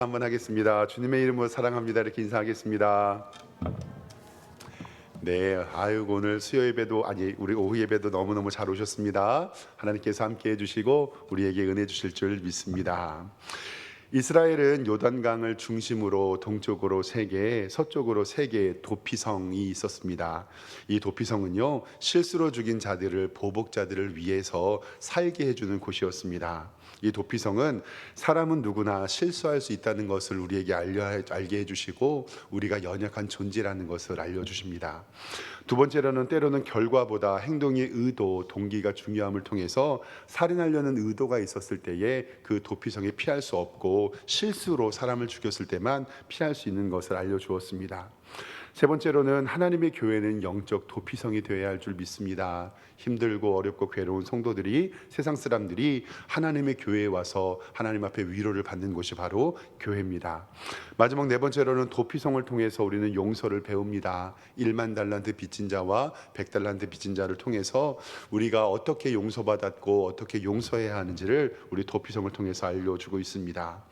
한번 하겠습니다. 주님의 이름으로 사랑합니다. 이렇게 인사하겠습니다. 네, 오늘 수요 예배도 우리 오후 예배도 너무너무 잘 오셨습니다. 하나님께서 함께 해주시고 우리에게 은혜 주실 줄 믿습니다. 이스라엘은 요단강을 중심으로 동쪽으로 3개, 서쪽으로 3개의 도피성이 있었습니다. 이 도피성은요, 실수로 죽인 자들을, 보복자들을 위해서 살게 해주는 곳이었습니다. 이 도피성은 사람은 누구나 실수할 수 있다는 것을 우리에게 알게 해주시고 우리가 연약한 존재라는 것을 알려주십니다. 두 번째로는 때로는 결과보다 행동의 의도, 동기가 중요함을 통해서 살인하려는 의도가 있었을 때에 그 도피성에 피할 수 없고 실수로 사람을 죽였을 때만 피할 수 있는 것을 알려주었습니다. 세 번째로는 하나님의 교회는 영적 도피성이 되어야 할 줄 믿습니다. 힘들고 어렵고 괴로운 성도들이, 세상 사람들이 하나님의 교회에 와서 하나님 앞에 위로를 받는 곳이 바로 교회입니다. 마지막 네 번째로는 도피성을 통해서 우리는 용서를 배웁니다. 1만 달란트 빚진 자와 100달란트 빚진 자를 통해서 우리가 어떻게 용서받았고 어떻게 용서해야 하는지를 우리 도피성을 통해서 알려주고 있습니다.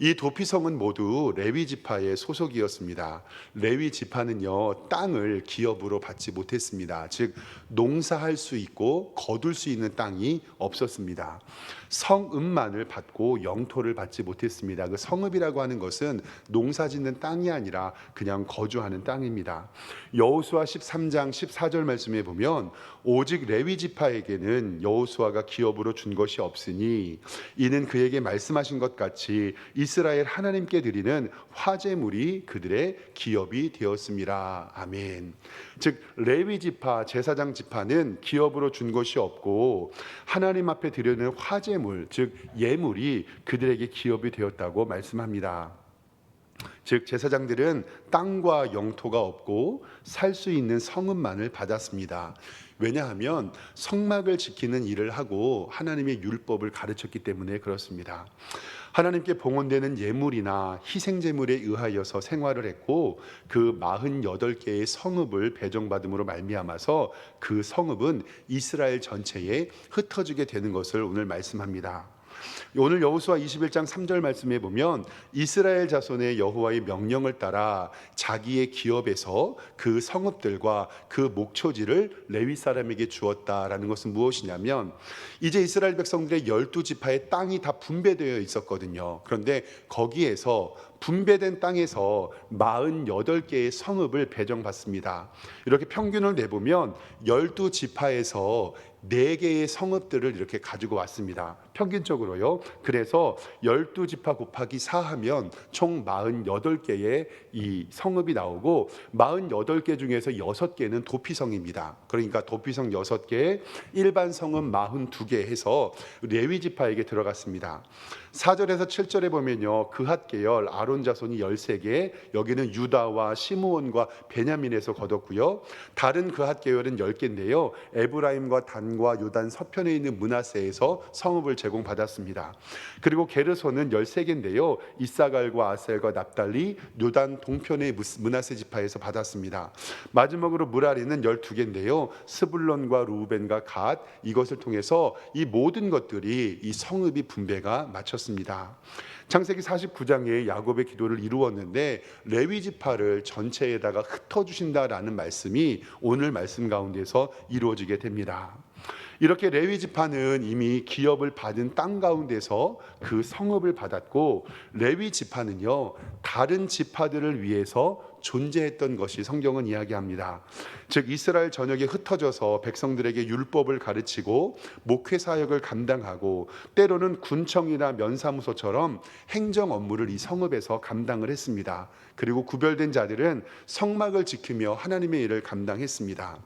이 도피성은 모두 레위 지파의 소속이었습니다. 레위 지파는요, 땅을 기업으로 받지 못했습니다. 즉 농사할 수 있고 거둘 수 있는 땅이 없었습니다. 성읍만을 받고 영토를 받지 못했습니다. 그 성읍이라고 하는 것은 농사짓는 땅이 아니라 그냥 거주하는 땅입니다. 여호수아 13장 14절 말씀에 보면 오직 레위 지파에게는 여호수아가 기업으로 준 것이 없으니 이는 그에게 말씀하신 것 같이 이스라엘 하나님께 드리는 화제물이 그들의 기업이 되었습니다. 아멘. 즉 레위 지파, 제사장 지파는 기업으로 준 것이 없고 하나님 앞에 드리는 화제물, 즉 예물이 그들에게 기업이 되었다고 말씀합니다. 즉 제사장들은 땅과 영토가 없고 살 수 있는 성읍만을 받았습니다. 왜냐하면 성막을 지키는 일을 하고 하나님의 율법을 가르쳤기 때문에 그렇습니다. 하나님께 봉헌되는 예물이나 희생제물에 의하여서 생활을 했고 그 48개의 성읍을 배정받음으로 말미암아서 그 성읍은 이스라엘 전체에 흩어지게 되는 것을 오늘 말씀합니다. 오늘 여호수아 21장 3절 말씀에 보면 이스라엘 자손의 여호와의 명령을 따라 자기의 기업에서 그 성읍들과 그 목초지를 레위 사람에게 주었다라는 것은 무엇이냐면 이제 이스라엘 백성들의 12지파의 땅이 다 분배되어 있었거든요. 그런데 거기에서 분배된 땅에서 48개의 성읍을 배정받습니다. 이렇게 평균을 내보면 12지파에서 4개의 성읍들을 이렇게 가지고 왔습니다. 평균적으로요. 그래서 12지파 곱하기 4하면 총 48개의 이 성읍이 나오고 48개 중에서 6개는 도피성입니다. 그러니까 도피성 6개, 일반 성읍 42개 해서 레위지파에게 들어갔습니다. 4절에서 7절에 보면요, 그핫 계열 아론 자손이 13개, 여기는 유다와 시므온과 베냐민에서 거뒀고요. 다른 그핫 계열은 10개인데요, 에브라임과 단과 요단 서편에 있는 므낫세에서 성읍을 제공받았습니다. 그리고 게르손은 13개인데요, 이사갈과 아셀과 납달리, 요단 동편의 므낫세 지파에서 받았습니다. 마지막으로 무라리는 12개인데요, 스불론과 루벤과 갓, 이것을 통해서 이 모든 것들이 이 성읍이 분배가 마쳤습니다. 창세기 49장에 야곱의 기도를 이루었는데 레위 지파를 전체에다가 흩어주신다라는 말씀이 오늘 말씀 가운데서 이루어지게 됩니다. 이렇게 레위 지파는 이미 기업을 받은 땅 가운데서 그 성읍을 받았고 레위 지파는요 다른 지파들을 위해서 존재했던 것이 성경은 이야기합니다. 즉 이스라엘 전역에 흩어져서 백성들에게 율법을 가르치고 목회 사역을 감당하고 때로는 군청이나 면사무소처럼 행정 업무를 이 성읍에서 감당을 했습니다. 그리고 구별된 자들은 성막을 지키며 하나님의 일을 감당했습니다.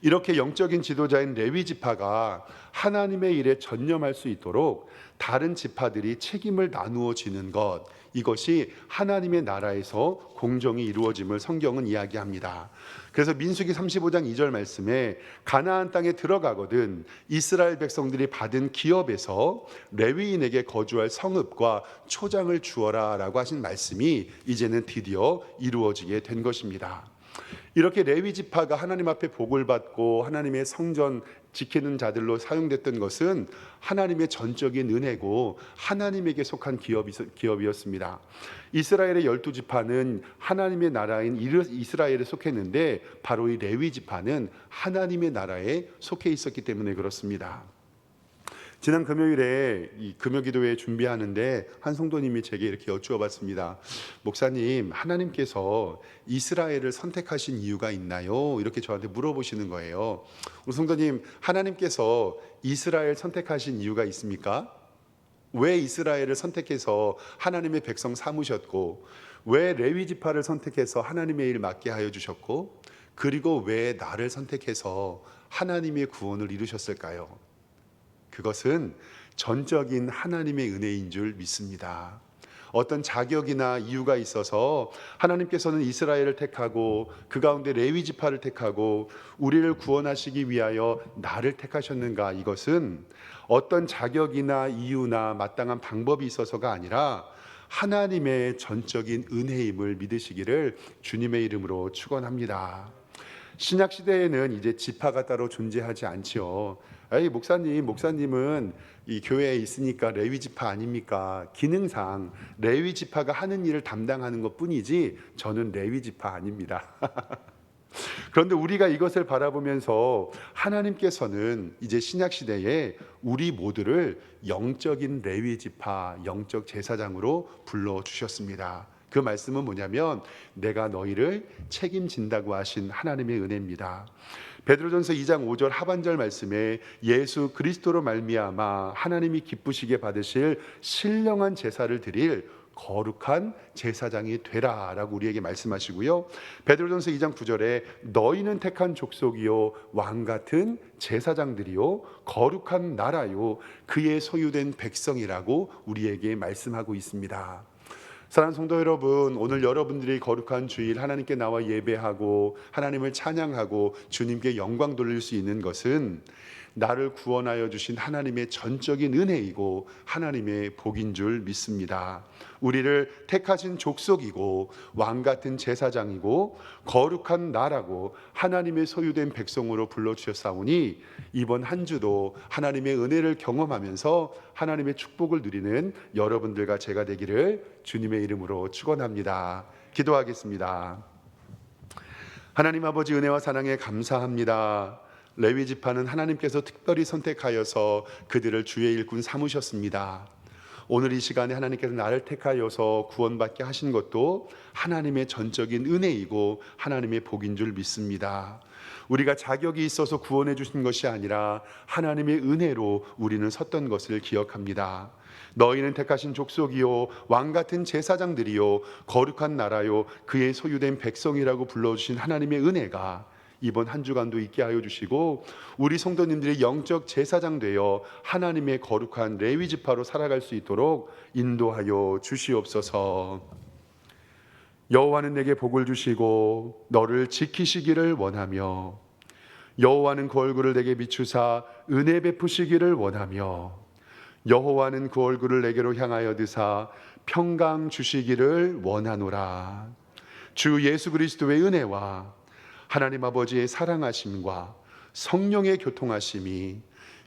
이렇게 영적인 지도자인 레위 지파가 하나님의 일에 전념할 수 있도록 다른 지파들이 책임을 나누어 지는 것, 이것이 하나님의 나라에서 공정이 이루어짐을 성경은 이야기합니다. 그래서 민수기 35장 2절 말씀에 가나안 땅에 들어가거든 이스라엘 백성들이 받은 기업에서 레위인에게 거주할 성읍과 초장을 주어라 라고 하신 말씀이 이제는 드디어 이루어지게 된 것입니다. 이렇게 레위 지파가 하나님 앞에 복을 받고 하나님의 성전 지키는 자들로 사용됐던 것은 하나님의 전적인 은혜고 하나님에게 속한 기업이었습니다. 이스라엘의 12지파는 하나님의 나라인 이스라엘에 속했는데 바로 이 레위 지파는 하나님의 나라에 속해 있었기 때문에 그렇습니다. 지난 금요일에 이 금요기도회 준비하는데 한 성도님이 제게 이렇게 여쭈어봤습니다. 목사님, 하나님께서 이스라엘을 선택하신 이유가 있나요? 이렇게 저한테 물어보시는 거예요. 우리 성도님, 하나님께서 이스라엘 선택하신 이유가 있습니까? 왜 이스라엘을 선택해서 하나님의 백성 삼으셨고, 왜 레위 지파를 선택해서 하나님의 일 맡게 하여 주셨고, 그리고 왜 나를 선택해서 하나님의 구원을 이루셨을까요? 그것은 전적인 하나님의 은혜인 줄 믿습니다. 어떤 자격이나 이유가 있어서 하나님께서는 이스라엘을 택하고 그 가운데 레위 지파를 택하고 우리를 구원하시기 위하여 나를 택하셨는가? 이것은 어떤 자격이나 이유나 마땅한 방법이 있어서가 아니라 하나님의 전적인 은혜임을 믿으시기를 주님의 이름으로 축원합니다. 신약 시대에는 이제 지파가 따로 존재하지 않지요. 에이, 목사님은 이 교회에 있으니까 레위 지파 아닙니까? 기능상 레위 지파가 하는 일을 담당하는 것뿐이지 저는 레위 지파 아닙니다. 그런데 우리가 이것을 바라보면서 하나님께서는 이제 신약 시대에 우리 모두를 영적인 레위 지파, 영적 제사장으로 불러 주셨습니다. 그 말씀은 뭐냐면 내가 너희를 책임진다고 하신 하나님의 은혜입니다. 베드로전서 2장 5절 하반절 말씀에 예수 그리스도로 말미암아 하나님이 기쁘시게 받으실 신령한 제사를 드릴 거룩한 제사장이 되라라고 우리에게 말씀하시고요. 베드로전서 2장 9절에 너희는 택한 족속이요 왕 같은 제사장들이요 거룩한 나라요 그의 소유된 백성이라고 우리에게 말씀하고 있습니다. 사랑하는 성도 여러분, 오늘 여러분들이 거룩한 주일 하나님께 나와 예배하고 하나님을 찬양하고 주님께 영광 돌릴 수 있는 것은 나를 구원하여 주신 하나님의 전적인 은혜이고 하나님의 복인 줄 믿습니다. 우리를 택하신 족속이고 왕 같은 제사장이고 거룩한 나라고 하나님의 소유된 백성으로 불러주셨사오니 이번 한 주도 하나님의 은혜를 경험하면서 하나님의 축복을 누리는 여러분들과 제가 되기를 주님의 이름으로 축원합니다. 기도하겠습니다. 하나님 아버지 은혜와 사랑에 감사합니다. 레위 지파는 하나님께서 특별히 선택하여서 그들을 주의 일꾼 삼으셨습니다. 오늘 이 시간에 하나님께서 나를 택하여서 구원받게 하신 것도 하나님의 전적인 은혜이고 하나님의 복인 줄 믿습니다. 우리가 자격이 있어서 구원해 주신 것이 아니라 하나님의 은혜로 우리는 섰던 것을 기억합니다. 너희는 택하신 족속이요 왕 같은 제사장들이요 거룩한 나라요 그의 소유된 백성이라고 불러주신 하나님의 은혜가 이번 한 주간도 있게 하여 주시고 우리 성도님들이 영적 제사장 되어 하나님의 거룩한 레위 지파로 살아갈 수 있도록 인도하여 주시옵소서. 여호와는 내게 복을 주시고 너를 지키시기를 원하며 여호와는 그 얼굴을 내게 비추사 은혜 베푸시기를 원하며 여호와는 그 얼굴을 내게로 향하여 드사 평강 주시기를 원하노라. 주 예수 그리스도의 은혜와 하나님 아버지의 사랑하심과 성령의 교통하심이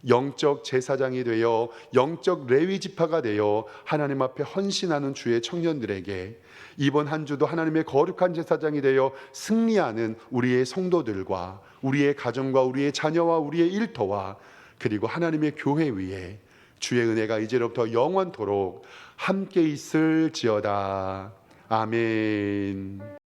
영적 제사장이 되어 영적 레위 지파가 되어 하나님 앞에 헌신하는 주의 청년들에게 이번 한 주도 하나님의 거룩한 제사장이 되어 승리하는 우리의 성도들과 우리의 가정과 우리의 자녀와 우리의 일터와 그리고 하나님의 교회 위에 주의 은혜가 이제로부터 영원토록 함께 있을지어다. 아멘.